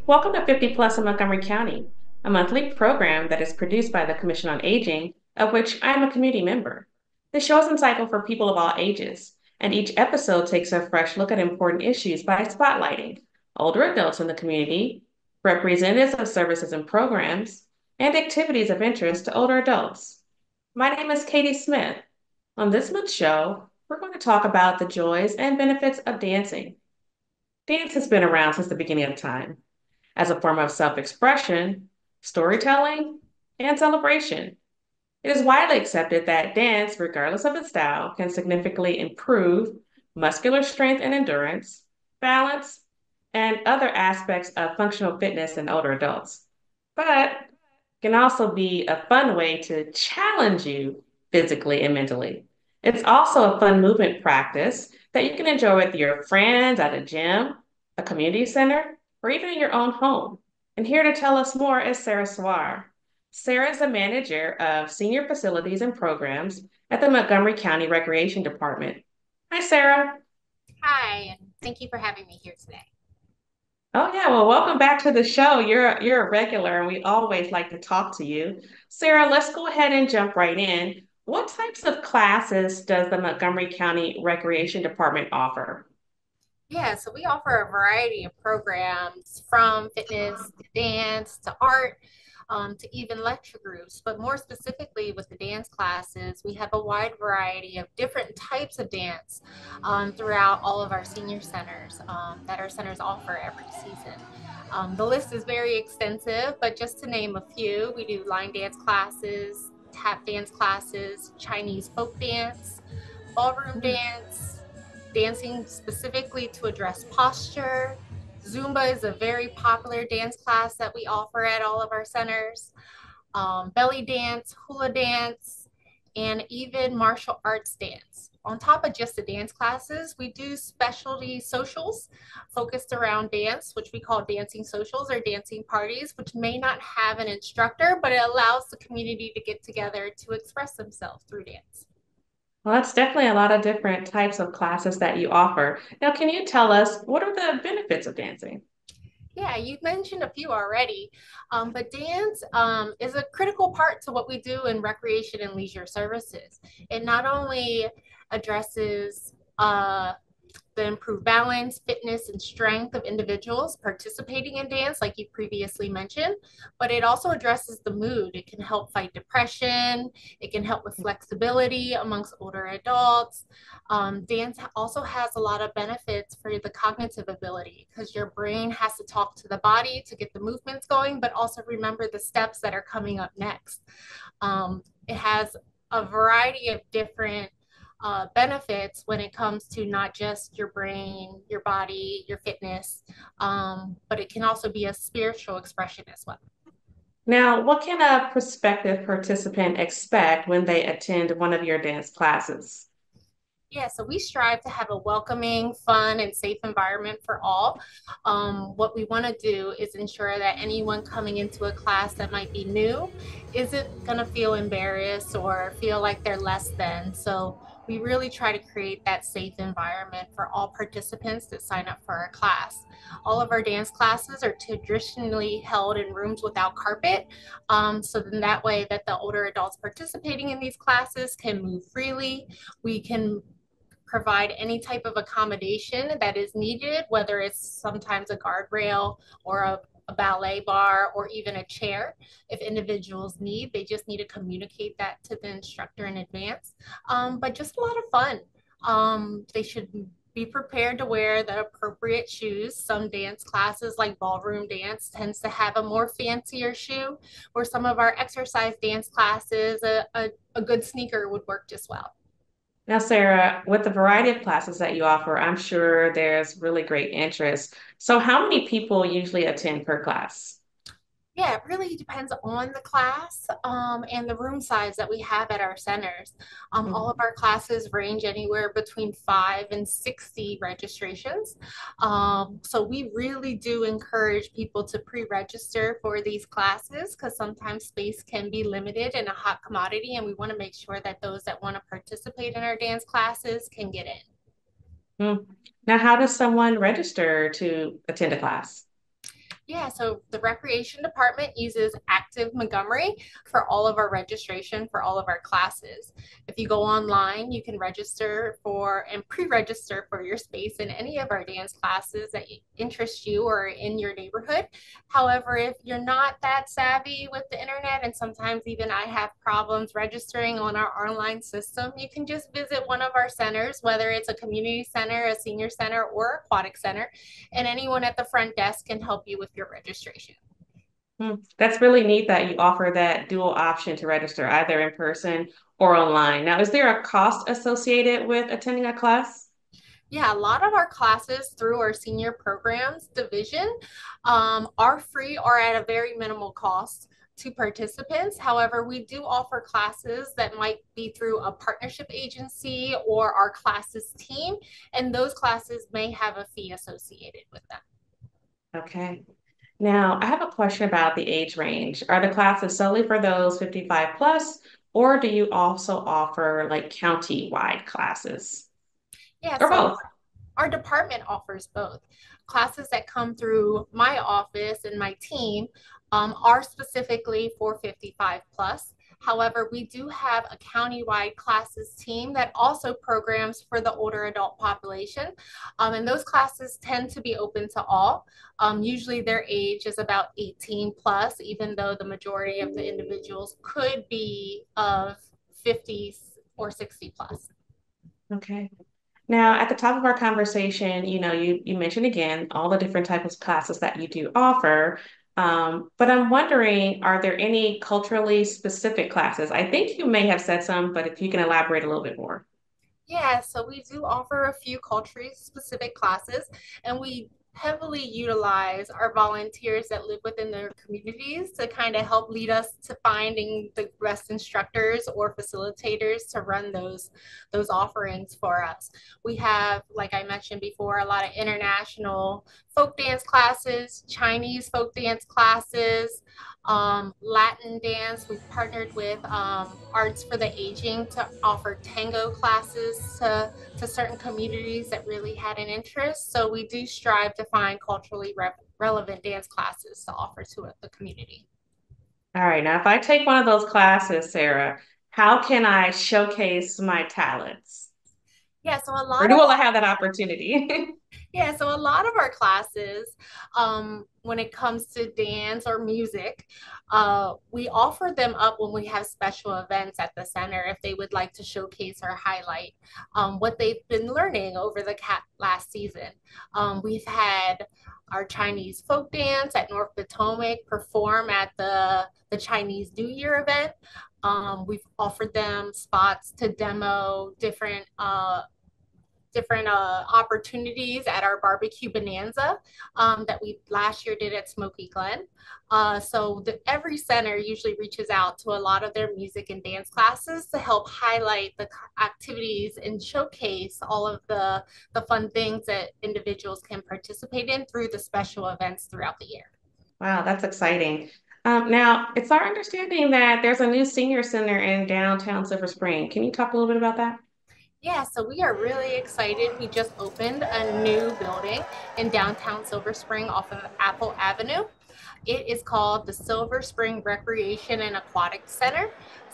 Welcome to 50 Plus in Montgomery County, a monthly program that is produced by the Commission on Aging, of which I am a community member. The show is insightful for people of all ages, and each episode takes a fresh look at important issues by spotlighting older adults in the community, representatives of services and programs, and activities of interest to older adults. My name is Katie Smith. On this month's show, we're going to talk about the joys and benefits of dancing. Dance has been around since the beginning of time as a form of self expression, storytelling, and celebration. It is widely accepted that dance, regardless of its style, can significantly improve muscular strength and endurance, balance, and other aspects of functional fitness in older adults. But it can also be a fun way to challenge you physically and mentally. It's also a fun movement practice that you can enjoy with your friends at a gym, a community center, or even in your own home. And here to tell us more is Sara Swarr. Sara is the manager of senior facilities and programs at the Montgomery County Recreation Department. Hi, Sara. Hi, and thank you for having me here today. Oh yeah, well, welcome back to the show. You're a regular, and we always like to talk to you. Sara, let's go ahead and jump right in. What types of classes does the Montgomery County Recreation Department offer? Yeah, so we offer a variety of programs from fitness to dance to art to even lecture groups. But more specifically, with the dance classes, we have a wide variety of different types of dance throughout all of our senior centers that our centers offer every season. The list is very extensive, but just to name a few, we do line dance classes, tap dance classes, Chinese folk dance, ballroom dance, dancing specifically to address posture. Zumba is a very popular dance class that we offer at all of our centers. Belly dance, hula dance, and even martial arts dance. On top of just the dance classes, we do specialty socials focused around dance, which we call dancing socials or dancing parties, which may not have an instructor, but it allows the community to get together to express themselves through dance. Well, that's definitely a lot of different types of classes that you offer. Now, can you tell us what are the benefits of dancing? Yeah, you've mentioned a few already, but dance is a critical part to what we do in recreation and leisure services. It not only addresses the improved balance, fitness, and strength of individuals participating in dance, like you previously mentioned, but it also addresses the mood. It can help fight depression, it can help with flexibility amongst older adults. Dance also has a lot of benefits for the cognitive ability because your brain has to talk to the body to get the movements going, but also remember the steps that are coming up next. It has a variety of different benefits when it comes to not just your brain, your body, your fitness, but it can also be a spiritual expression as well. Now, what can a prospective participant expect when they attend one of your dance classes? Yeah, so we strive to have a welcoming, fun, and safe environment for all. What we want to do is ensure that anyone coming into a class that might be new isn't going to feel embarrassed or feel like they're less than. So we really try to create that safe environment for all participants that sign up for our class. All of our dance classes are traditionally held in rooms without carpet. So then that way that the older adults participating in these classes can move freely. We can provide any type of accommodation that is needed, whether it's sometimes a guardrail or a ballet bar or even a chair if individuals need. They just need to communicate that to the instructor in advance. But just a lot of fun. They should be prepared to wear the appropriate shoes. Some dance classes like ballroom dance tends to have a more fancier shoe, or some of our exercise dance classes, a good sneaker would work just well. Now, Sara, with the variety of classes that you offer, I'm sure there's really great interest. So, how many people usually attend per class? Yeah, it really depends on the class and the room size that we have at our centers. All of Mhm. our classes range anywhere between 5 and 60 registrations. So we really do encourage people to pre-register for these classes because sometimes space can be limited and a hot commodity, and we want to make sure that those that want to participate in our dance classes can get in. Mm. Now, how does someone register to attend a class? Yeah, so the recreation department uses Active Montgomery for all of our registration for all of our classes. If you go online, you can register for and pre-register for your space in any of our dance classes that interest you or in your neighborhood. However, if you're not that savvy with the internet, and sometimes even I have problems registering on our online system, you can just visit one of our centers, whether it's a community center, a senior center, or aquatic center, and anyone at the front desk can help you with your registration. That's really neat that you offer that dual option to register either in person or online. Now, is there a cost associated with attending a class? Yeah, a lot of our classes through our senior programs division are free or at a very minimal cost to participants. However, we do offer classes that might be through a partnership agency or our classes team, and those classes may have a fee associated with them. Okay. Now, I have a question about the age range. Are the classes solely for those 55 plus, or do you also offer like county-wide classes Yeah, or so both? our department offers both. Classes that come through my office and my team are specifically for 55 plus. However, we do have a countywide classes team that also programs for the older adult population. And those classes tend to be open to all. Usually their age is about 18 plus, even though the majority of the individuals could be of 50 or 60 plus. Okay. Now, at the top of our conversation, you mentioned again all the different types of classes that you do offer. But I'm wondering, are there any culturally specific classes? I think you may have said some, but if you can elaborate a little bit more. Yeah, so we do offer a few culturally specific classes, and we heavily utilize our volunteers that live within their communities to kind of help lead us to finding the best instructors or facilitators to run those offerings for us. We have, like I mentioned before, a lot of international folk dance classes, Chinese folk dance classes, Latin dance. We've partnered with Arts for the Aging to offer tango classes to certain communities that really had an interest. So we do strive to find culturally relevant dance classes to offer to the community. All right. Now, if I take one of those classes, Sarah, how can I showcase my talents? Yeah, so a Or lot of do I have that opportunity? Yeah, so a lot of our classes, when it comes to dance or music, we offer them up when we have special events at the center if they would like to showcase or highlight what they've been learning over the last season. We've had our Chinese folk dance at North Potomac perform at the Chinese New Year event. We've offered them spots to demo different opportunities at our barbecue bonanza that we last year did at Smoky Glen. Every center usually reaches out to a lot of their music and dance classes to help highlight the activities and showcase all of the fun things that individuals can participate in through the special events throughout the year. Wow, that's exciting. Now, it's our understanding that there's a new senior center in downtown Silver Spring. Can you talk a little bit about that? Yeah, so we are really excited. We just opened a new building in downtown Silver Spring off of Apple Avenue. It is called the Silver Spring Recreation and Aquatic Center.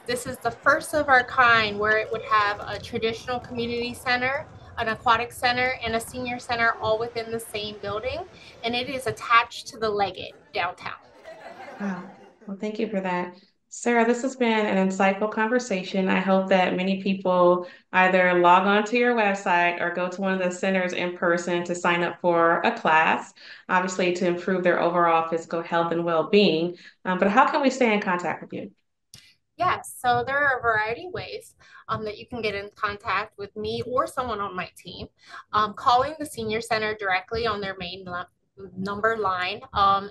This is the first of our kind where it would have a traditional community center, an aquatic center, and a senior center all within the same building. And it is attached to the Leggett downtown. Wow. Well, thank you for that. Sarah, this has been an insightful conversation. I hope that many people either log on to your website or go to one of the centers in person to sign up for a class, obviously to improve their overall physical health and well-being. But how can we stay in contact with you? Yes, so there are a variety of ways that you can get in contact with me or someone on my team. Calling the Senior Center directly on their main number line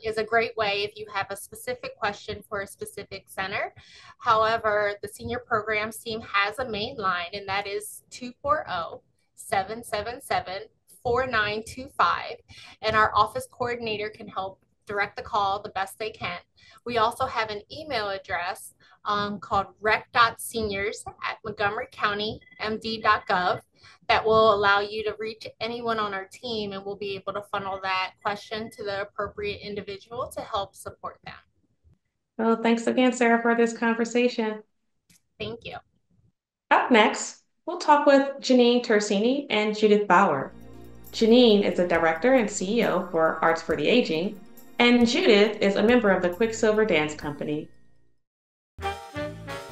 is a great way if you have a specific question for a specific center. However, the Senior Programs team has a main line, and that is 240-777-4925. And our office coordinator can help direct the call the best they can. We also have an email address called rec.seniors@montgomerycountymd.gov. that will allow you to reach anyone on our team, and we'll be able to funnel that question to the appropriate individual to help support them. Well, thanks again, Sarah, for this conversation. Thank you. Up next, we'll talk with Janine Tursini and Judith Bauer. Janine is the director and CEO for Arts for the Aging, and Judith is a member of the Quicksilver Dance Company.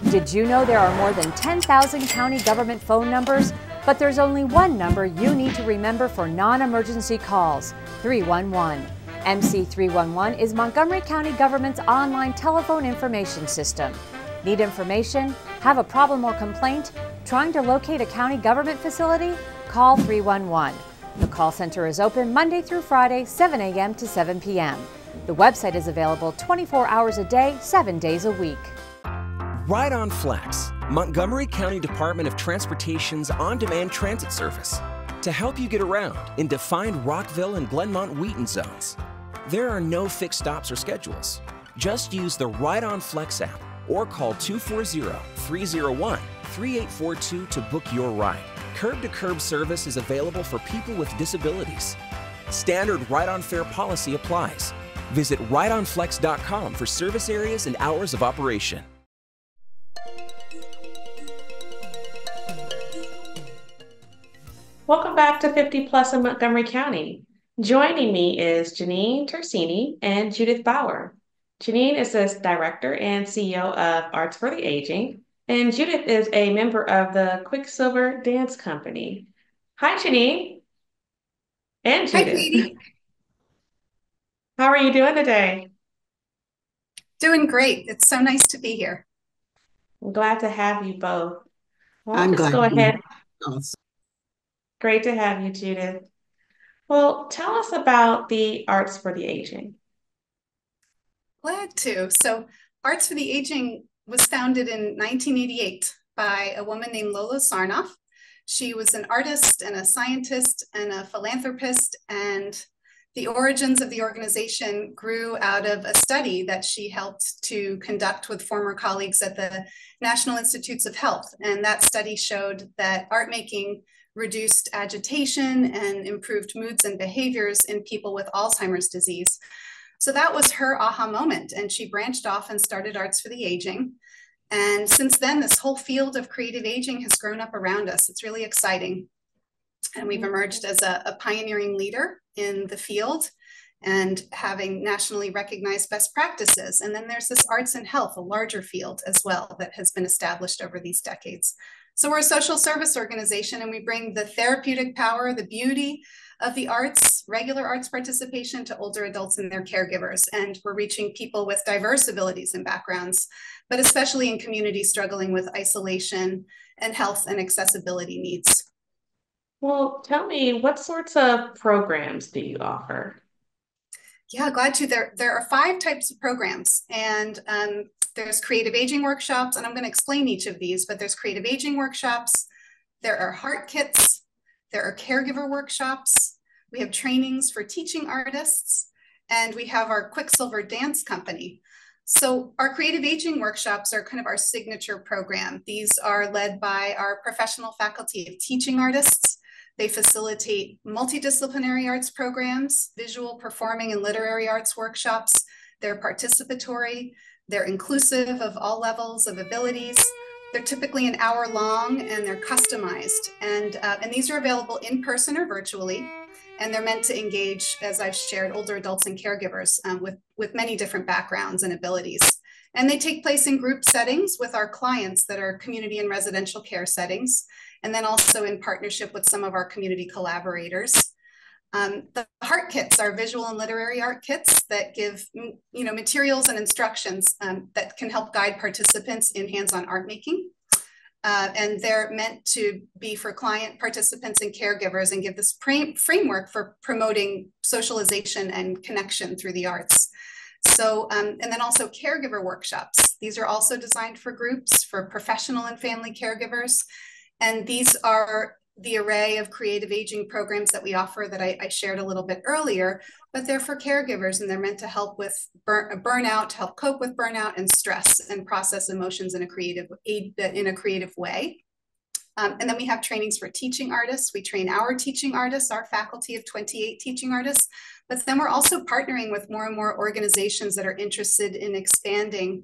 Did you know there are more than 10,000 county government phone numbers? But there's only one number you need to remember for non-emergency calls, 311. MC311 is Montgomery County government's online telephone information system. Need information? Have a problem or complaint? Trying to locate a county government facility? Call 311. The call center is open Monday through Friday, 7 a.m. to 7 p.m. The website is available 24 hours a day, 7 days a week. Ride on Flex, Montgomery County Department of Transportation's on-demand transit service to help you get around in defined Rockville and Glenmont-Wheaton zones. There are no fixed stops or schedules. Just use the Ride on Flex app or call 240-301-3842 to book your ride. Curb-to-curb service is available for people with disabilities. Standard ride-on fare policy applies. Visit rideonflex.com for service areas and hours of operation. Welcome back to 50 Plus in Montgomery County. Joining me is Janine Tursini and Judith Bauer. Janine is the director and CEO of Arts for the Aging, and Judith is a member of the Quicksilver Dance Company. Hi, Janine and Hi, Judith. Katie. How are you doing today? Doing great. It's so nice to be here. I'm glad to have you both. Well, I'm let's glad go to be ahead. here. Great to have you, Judith. Well, tell us about the Arts for the Aging. Glad to. So, Arts for the Aging was founded in 1988 by a woman named Lola Sarnoff. She was an artist and a scientist and a philanthropist, and the origins of the organization grew out of a study that she helped to conduct with former colleagues at the National Institutes of Health. And that study showed that art making reduced agitation and improved moods and behaviors in people with Alzheimer's disease. So that was her aha moment, and she branched off and started Arts for the Aging. And since then, this whole field of creative aging has grown up around us. It's really exciting. And we've emerged as a pioneering leader in the field and having nationally recognized best practices. And then there's this arts and health, a larger field as well, that has been established over these decades. So we're a social service organization, and we bring the therapeutic power, the beauty of the arts, regular arts participation to older adults and their caregivers. And we're reaching people with diverse abilities and backgrounds, but especially in communities struggling with isolation and health and accessibility needs. Well, tell me, what sorts of programs do you offer? Yeah, glad to. There are 5 types of programs, and there's creative aging workshops, and I'm going to explain each of these, but there's creative aging workshops, there are heart kits, there are caregiver workshops, we have trainings for teaching artists, and we have our Quicksilver Dance Company. So our creative aging workshops are kind of our signature program. These are led by our professional faculty of teaching artists. They facilitate multidisciplinary arts programs, visual, performing, and literary arts workshops. They're participatory. They're inclusive of all levels of abilities. They're typically an hour long, and they're customized. And these are available in person or virtually. And they're meant to engage, as I've shared, older adults and caregivers with many different backgrounds and abilities. And they take place in group settings with our clients that are community and residential care settings, and then also in partnership with some of our community collaborators. The heart kits are visual and literary art kits that give materials and instructions that can help guide participants in hands-on art making. And they're meant to be for client participants and caregivers and give this framework for promoting socialization and connection through the arts. So, and then also caregiver workshops. These are also designed for groups, for professional and family caregivers. And these are the array of creative aging programs that we offer that I shared a little bit earlier, but they're for caregivers, and they're meant to help with burnout, to help cope with burnout and stress and process emotions in a creative way. And then we have trainings for teaching artists. We train our teaching artists, our faculty of 28 teaching artists. But then we're also partnering with more and more organizations that are interested in expanding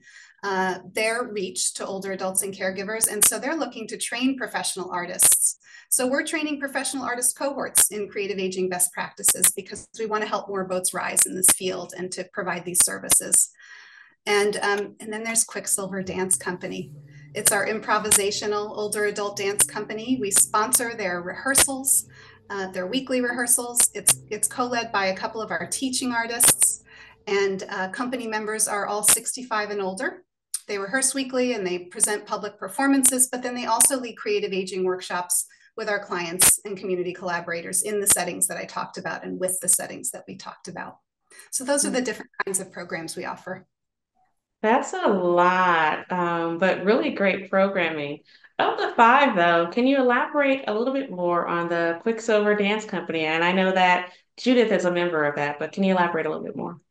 their reach to older adults and caregivers. And so they're looking to train professional artists. So we're training professional artist cohorts in creative aging best practices because we want to help more boats rise in this field and to provide these services. And then there's Quicksilver Dance Company. It's our improvisational older adult dance company. We sponsor their rehearsals, their weekly rehearsals. It's co-led by a couple of our teaching artists, and company members are all 65 and older. They rehearse weekly and they present public performances, but then they also lead creative aging workshops with our clients and community collaborators in the settings that I talked about and with the settings that we talked about. So those are the different kinds of programs we offer. That's a lot, but really great programming. Of the five, though, can you elaborate a little bit more on the Quicksilver Dance Company? And I know that Judith is a member of that, but can you elaborate a little bit more?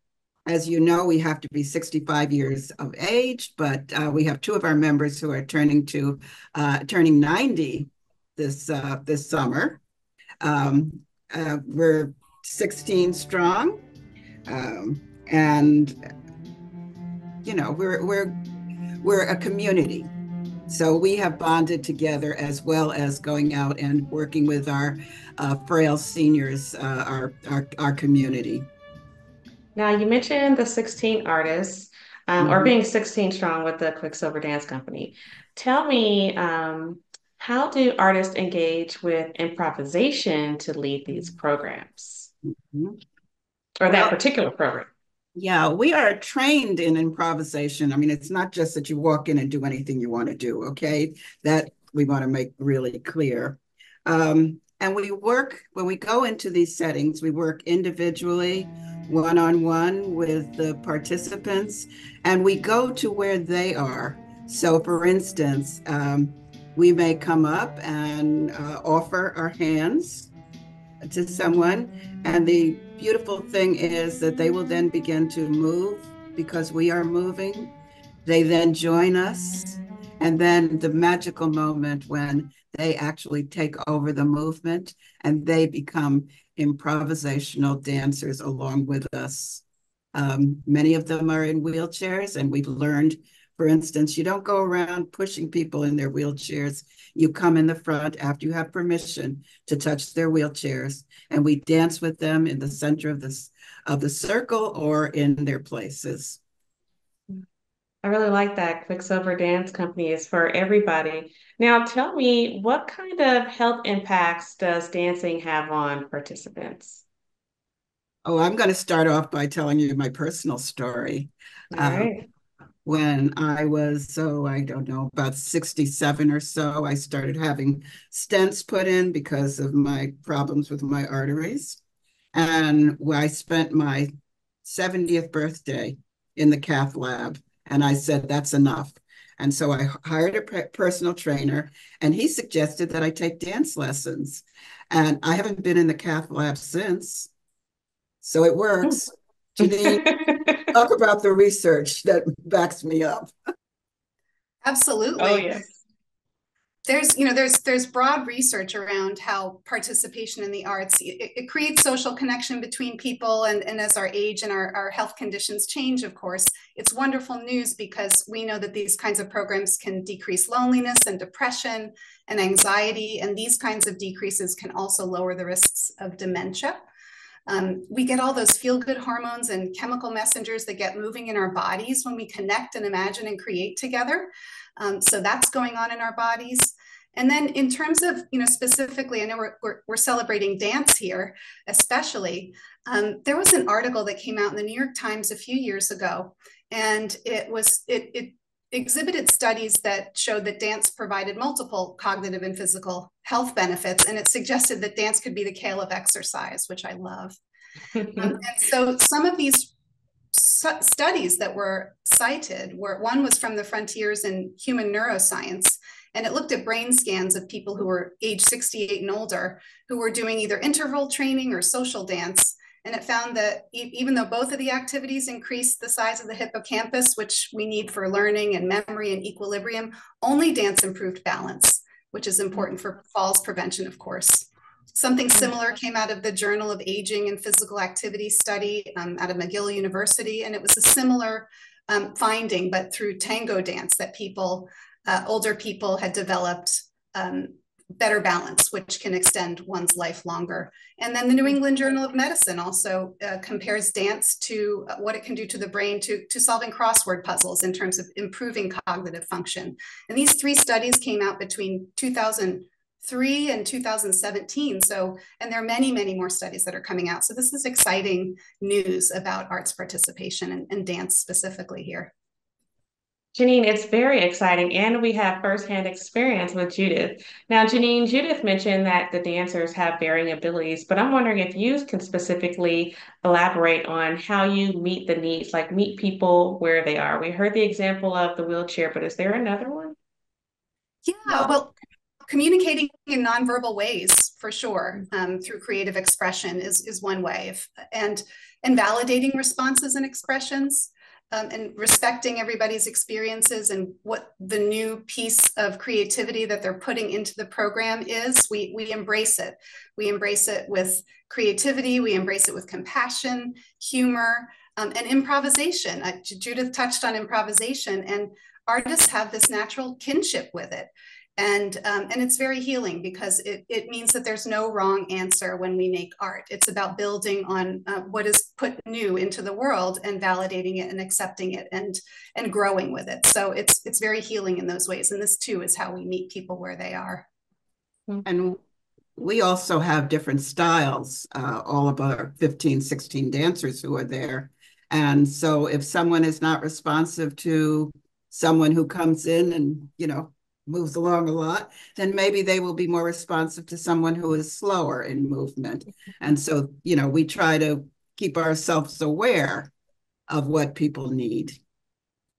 As you know, we have to be 65 years of age, but we have two of our members who are turning 90 this summer. We're 16 strong, and you know, we're a community. So we have bonded together as well as going out and working with our frail seniors, our community. Now, you mentioned the 16 artists, or being 16 strong with the Quicksilver Dance Company. Tell me, how do artists engage with improvisation to lead these programs? Or that particular program? Yeah, we are trained in improvisation. I mean, it's not just that you walk in and do anything you want to do, okay? That we want to make really clear. And we work, when we go into these settings, we work individually, one-on-one with the participants, and we go to where they are. So for instance, we may come up and offer our hands to someone, and the beautiful thing is that they will then begin to move because we are moving. They then join us, and then the magical moment when they actually take over the movement and they become improvisational dancers along with us. Many of them are in wheelchairs, and we've learned, for instance, you don't go around pushing people in their wheelchairs. You come in the front after you have permission to touch their wheelchairs, and we dance with them in the center of the circle or in their places. I really like that. Quicksilver Dance Company is for everybody. Now, tell me, what kind of health impacts does dancing have on participants? Oh, I'm going to start off by telling you my personal story. All right. When I was, I don't know, about 67 or so, I started having stents put in because of my problems with my arteries. And I spent my 70th birthday in the cath lab. And I said, that's enough. And so I hired a personal trainer, and he suggested that I take dance lessons. And I haven't been in the cath lab since. So it works. Janine, talk about the research that backs me up. Absolutely. Oh, yes. There's broad research around how participation in the arts, it creates social connection between people, and as our age and our health conditions change, of course, it's wonderful news because we know that these kinds of programs can decrease loneliness and depression and anxiety, and these kinds of decreases can also lower the risks of dementia. We get all those feel-good hormones and chemical messengers that get moving in our bodies when we connect and imagine and create together. So that's going on in our bodies. And then in terms of, specifically, I know we're celebrating dance here, especially. There was an article that came out in the New York Times a few years ago, and it exhibited studies that showed that dance provided multiple cognitive and physical health benefits, and it suggested that dance could be the kale of exercise, which I love. And so some of these studies that were cited one was from the Frontiers in Human Neuroscience, and it looked at brain scans of people who were age 68 and older who were doing either interval training or social dance. And it found that even though both of the activities increased the size of the hippocampus, which we need for learning and memory and equilibrium, only dance improved balance, which is important for falls prevention, of course. Something similar came out of the Journal of Aging and Physical Activity study out of McGill University, and it was a similar finding, but through tango dance, that older people had developed better balance, which can extend one's life longer. And then the New England Journal of Medicine also compares dance to what it can do to the brain, to solving crossword puzzles in terms of improving cognitive function. And these 3 studies came out between 2003 and 2017. So, and there are many, many more studies that are coming out. So this is exciting news about arts participation and dance specifically here. Janine, it's very exciting, and we have firsthand experience with Judith. Now, Janine, Judith mentioned that the dancers have varying abilities, but I'm wondering if you can specifically elaborate on how you meet the needs, like meet people where they are. We heard the example of the wheelchair, but is there another one? Yeah, well, communicating in nonverbal ways, for sure, through creative expression is one way, and validating responses and expressions. And respecting everybody's experiences and what the new piece of creativity that they're putting into the program is, we embrace it. We embrace it with creativity, we embrace it with compassion, humor, and improvisation. Judith touched on improvisation, and artists have this natural kinship with it. And it's very healing, because it means that there's no wrong answer when we make art. It's about building on what is put new into the world and validating it and accepting it and growing with it. So it's very healing in those ways. And this too is how we meet people where they are. And we also have different styles, all of our 15, 16 dancers who are there. And so if someone is not responsive to someone who comes in and, moves along a lot, then maybe they will be more responsive to someone who is slower in movement. And so, we try to keep ourselves aware of what people need.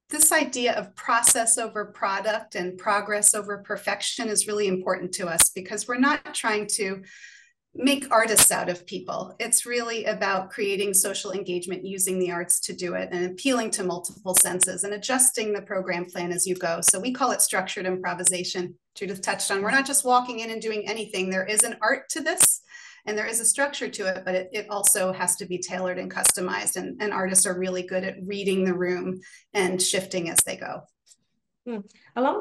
This idea of process over product and progress over perfection is really important to us, because we're not trying to make artists out of people. It's really about creating social engagement, using the arts to do it, and appealing to multiple senses and adjusting the program plan as you go. So we call it structured improvisation. Judith touched on, we're not just walking in and doing anything. There is an art to this, and there is a structure to it, but it also has to be tailored and customized. And artists are really good at reading the room and shifting as they go. Along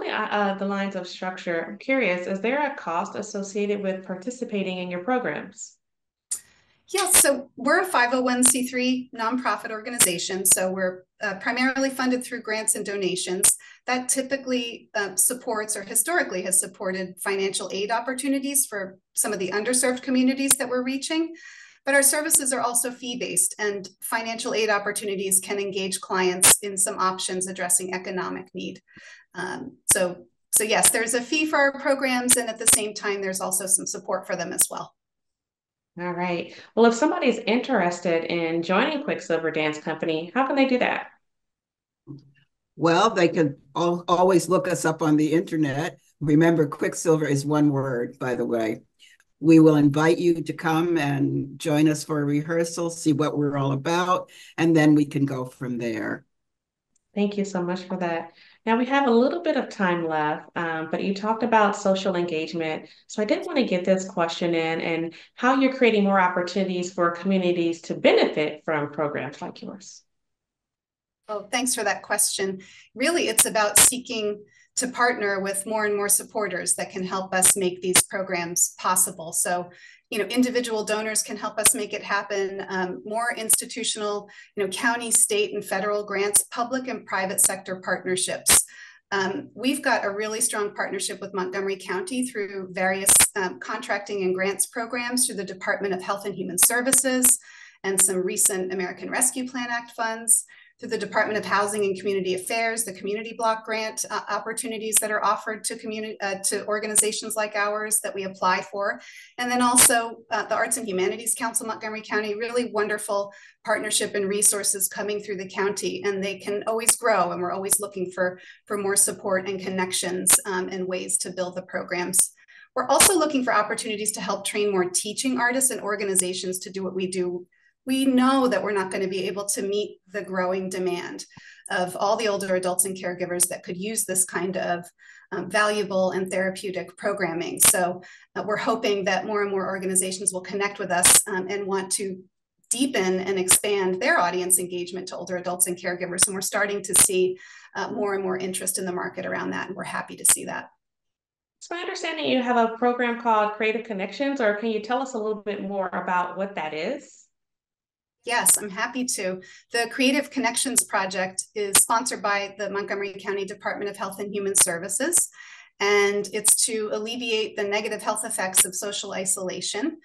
the lines of structure, I'm curious, is there a cost associated with participating in your programs? Yeah, so we're a 501c3 nonprofit organization. So we're primarily funded through grants and donations. That typically supports, or historically has supported, financial aid opportunities for some of the underserved communities that we're reaching. But our services are also fee-based, and financial aid opportunities can engage clients in some options addressing economic need. So yes, there's a fee for our programs, and at the same time, there's also some support for them as well. All right. Well, if somebody's interested in joining Quicksilver Dance Company, how can they do that? Well, they can always look us up on the internet. Remember, Quicksilver is one word, by the way. We will invite you to come and join us for a rehearsal, see what we're all about, and then we can go from there. Thank you so much for that. Now we have a little bit of time left, but you talked about social engagement. So I did want to get this question in, and how you're creating more opportunities for communities to benefit from programs like yours. Oh, thanks for that question. Really, it's about seeking to partner with more and more supporters that can help us make these programs possible. So, individual donors can help us make it happen. More institutional, county, state, and federal grants, public and private sector partnerships. We've got a really strong partnership with Montgomery County through various contracting and grants programs through the Department of Health and Human Services and some recent American Rescue Plan Act funds, through the Department of Housing and Community Affairs, the community block grant opportunities that are offered to organizations like ours that we apply for. And then also the Arts and Humanities Council, Montgomery County, really wonderful partnership and resources coming through the county, and they can always grow. And we're always looking for more support and connections and ways to build the programs. We're also looking for opportunities to help train more teaching artists and organizations to do what we do. We know that we're not going to be able to meet the growing demand of all the older adults and caregivers that could use this kind of valuable and therapeutic programming. So we're hoping that more and more organizations will connect with us and want to deepen and expand their audience engagement to older adults and caregivers. And we're starting to see more and more interest in the market around that. And we're happy to see that. It's my understanding you have a program called Creative Connections, or can you tell us a little bit more about what that is? Yes, I'm happy to. The Creative Connections Project is sponsored by the Montgomery County Department of Health and Human Services, and it's to alleviate the negative health effects of social isolation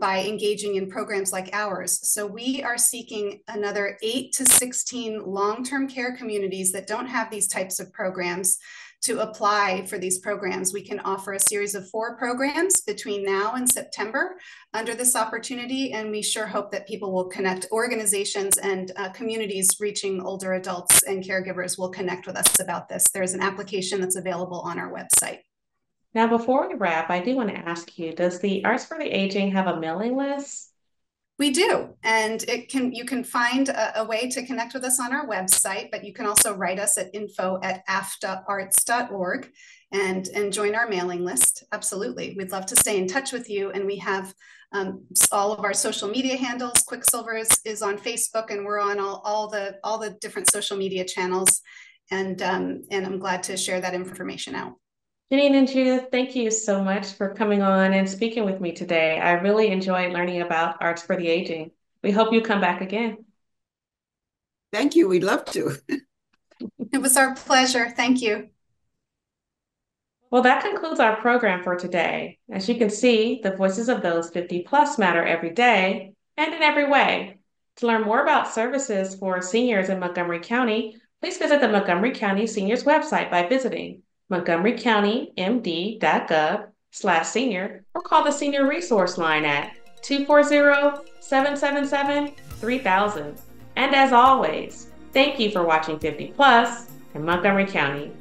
by engaging in programs like ours. So we are seeking another 8 to 16 long-term care communities that don't have these types of programs to apply for these programs. We can offer a series of 4 programs between now and September under this opportunity, and we sure hope that people will connect. Organizations and communities reaching older adults and caregivers will connect with us about this. There's an application that's available on our website. Now, before we wrap, I do want to ask you, does the Arts for the Aging have a mailing list? We do, and you can find a way to connect with us on our website, but you can also write us at info@aftaarts.org and join our mailing list. Absolutely, we'd love to stay in touch with you, and we have all of our social media handles. Quicksilver is on Facebook, and we're on all the different social media channels, and I'm glad to share that information out. Janine and Judith, thank you so much for coming on and speaking with me today. I really enjoyed learning about Arts for the Aging. We hope you come back again. Thank you. We'd love to. It was our pleasure. Thank you. Well, that concludes our program for today. As you can see, the voices of those 50 plus matter every day and in every way. To learn more about services for seniors in Montgomery County, please visit the Montgomery County Seniors website by visiting montgomerycountymd.gov/senior or call the Senior Resource Line at 240-777-3000. And as always, thank you for watching 50 Plus in Montgomery County.